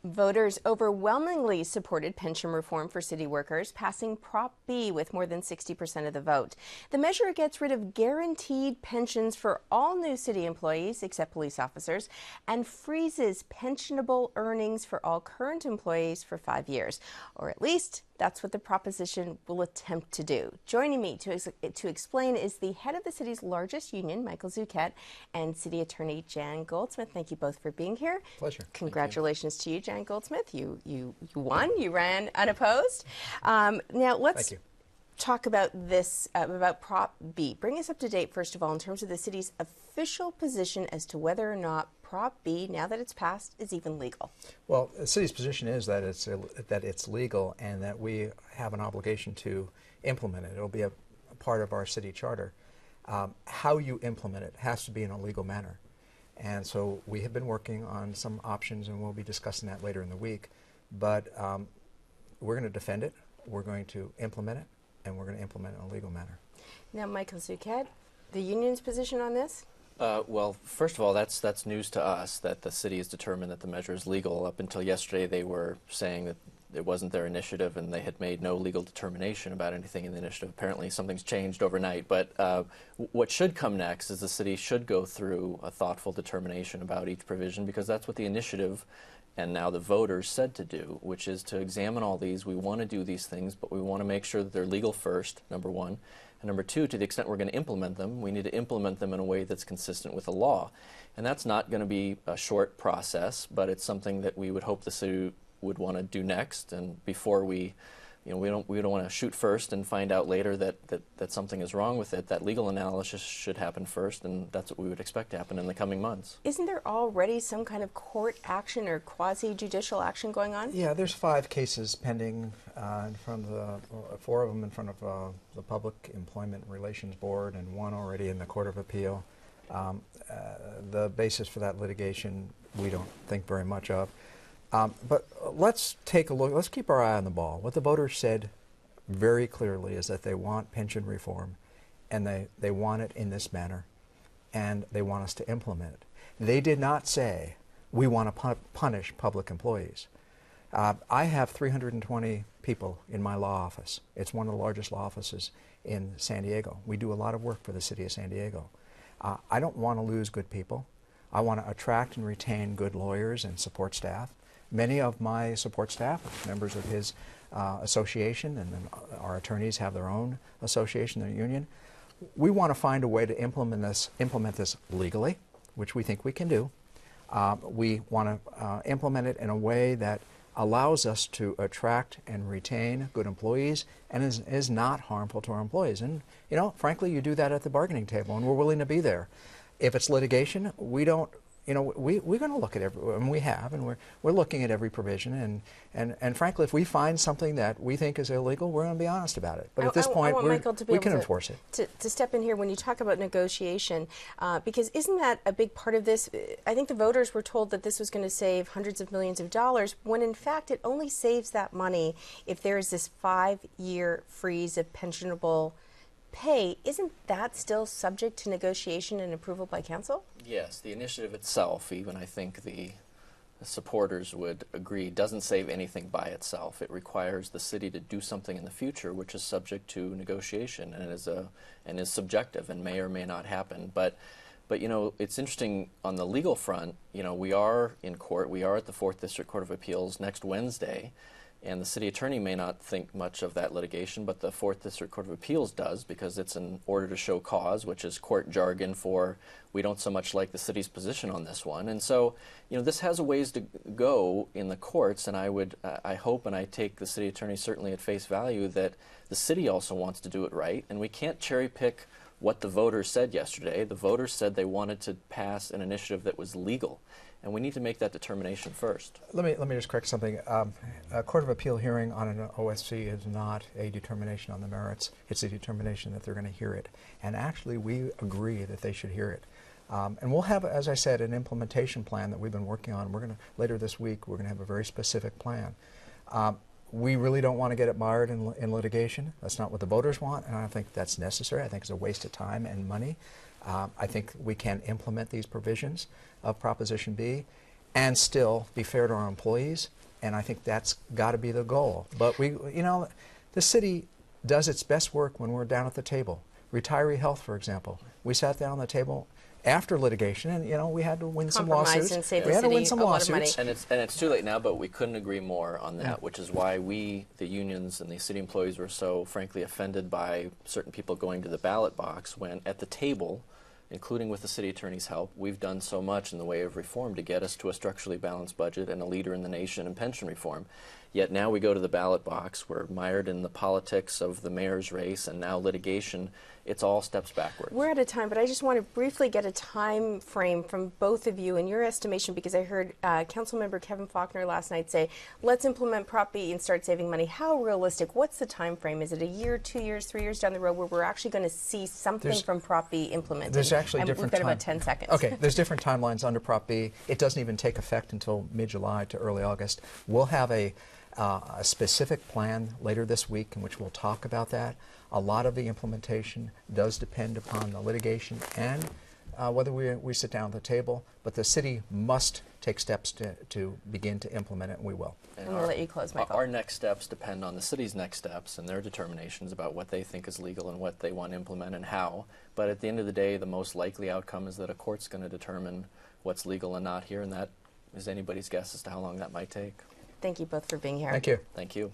Voters overwhelmingly supported pension reform for city workers, passing Prop B with more than 60% of the vote. The measure gets rid of guaranteed pensions for all new city employees, except police officers, and freezes pensionable earnings for all current employees for 5 years. Or at least that's what the proposition will attempt to do. Joining me to explain is the head of the city's largest union, Michael Zucchet, and City Attorney Jan Goldsmith. Thank you both for being here. Pleasure. Congratulations to you, Jan Goldsmith. You won. You ran unopposed. Now let's talk about this, about Prop B. Bring us up to date, first of all, in terms of the city's official position as to whether or not Prop B, now that it's passed, is even legal. Well, the city's position is that it's legal and that we have an obligation to implement it. It'll be a part of our city charter. How you implement it has to be in a legal manner. And so we have been working on some options, and we'll be discussing that later in the week. But we're going to defend it, we're going to implement it, and we're going to implement it in a legal manner. Now, Michael Zucchet, the union's position on this? Well, first of all, that's news to us that the city has determined that the measure is legal. Up until yesterday, they were saying that it wasn't their initiative and they had made no legal determination about anything in the initiative. Apparently, something's changed overnight. But what should come next is the city should go through a thoughtful determination about each provision, because that's what the initiative and now the voters said to do, which is to examine all these. We want to do these things, but we want to make sure that they're legal first, number one. And number two, to the extent we're going to implement them, we need to implement them in a way that's consistent with the law. And that's not going to be a short process, but it's something that we would hope the city would want to do next. And before we don't want to shoot first and find out later that something is wrong with it. That legal analysis should happen first, and that's what we would expect to happen in the coming months. Isn't there already some kind of court action or quasi-judicial action going on? Yeah, there's 5 cases pending in front of the, 4 of them in front of the Public Employment Relations Board, and 1 already in the Court of Appeal. The basis for that litigation we don't think very much of. But let's take a look, let's keep our eye on the ball. What the voters said very clearly is that they want pension reform, and they want it in this manner, and they want us to implement it. They did not say, we want to punish public employees. I have 320 people in my law office. It's one of the largest law offices in San Diego. We do a lot of work for the city of San Diego. I don't want to lose good people. I want to attract and retain good lawyers and support staff. Many of my support staff are members of his association, and then our attorneys have their own association, their union. We want to find a way to implement this legally, which we think we can do. We want to implement it in a way that allows us to attract and retain good employees and is not harmful to our employees. And, frankly, you do that at the bargaining table, and we're willing to be there. If it's litigation, we don't. We're going to look at and we have, and we're looking at every provision, and frankly, if we find something that we think is illegal, we're going to be honest about it. But at this point, we can enforce it. To step in here when you talk about negotiation, because isn't that a big part of this? I think the voters were told that this was going to save hundreds of millions of dollars, when in fact it only saves that money if there is this 5-year freeze of pensionable pay. Isn't that still subject to negotiation and approval by council? Yes, the initiative itself, even I think the supporters would agree, doesn't save anything by itself. It requires the city to do something in the future which is subject to negotiation and is subjective and may or may not happen. But it's interesting on the legal front. We are in court. We are at the 4th District Court of Appeals next Wednesday. And the city attorney may not think much of that litigation, but the 4th District Court of Appeals does, because it's an order to show cause, which is court jargon for we don't so much like the city's position on this one. And so, this has a ways to go in the courts, and I hope and I take the city attorney certainly at face value that the city also wants to do it right, and we can't cherry pick what the voters said yesterday. The voters said they wanted to pass an initiative that was legal, and we need to make that determination first. Let me just correct something. A Court of Appeal hearing on an OSC is not a determination on the merits. It's a determination that they're going to hear it. And actually, we agree that they should hear it. And we'll have, as I said, an implementation plan that we've been working on. We're going to, later this week, we're going to have a very specific plan. We really don't want to get it mired in litigation. That's not what the voters want, and I don't think that's necessary. I think it's a waste of time and money. I think we can implement these provisions of Proposition B, and still be fair to our employees. And I think that's got to be the goal. But the city does its best work when we're down at the table. Retiree health, for example. We sat down at the table after litigation, and we had to win some lawsuits. And save we the had to city win some a lot of lawsuits. money. And it's too late now, but we couldn't agree more on that, which is why we, the unions and the city employees, were so frankly offended by certain people going to the ballot box when at the table, including with the city attorney's help, we've done so much in the way of reform to get us to a structurally balanced budget and a leader in the nation in pension reform. Yet now we go to the ballot box, we're mired in the politics of the mayor's race and now litigation. It's all steps backwards. We're out of time, but I just want to briefly get a time frame from both of you in your estimation, because I heard Councilmember Kevin Faulkner last night say, let's implement Prop B and start saving money. How realistic? What's the time frame? Is it a year, 2 years, 3 years down the road where we're actually going to see something from Prop B implemented? There's actually and different we've got about 10 seconds. Okay, there's different timelines under Prop B. It doesn't even take effect until mid-July to early August. We'll have a specific plan later this week in which we'll talk about that. A lot of the implementation does depend upon the litigation and whether we sit down at the table, but the city must take steps to begin to implement it, and we will. And we'll let you close, Michael. Our next steps depend on the city's next steps and their determinations about what they think is legal and what they want to implement and how. But at the end of the day, the most likely outcome is that a court's going to determine what's legal and not here, and that is anybody's guess as to how long that might take. Thank you both for being here. Thank you. Thank you.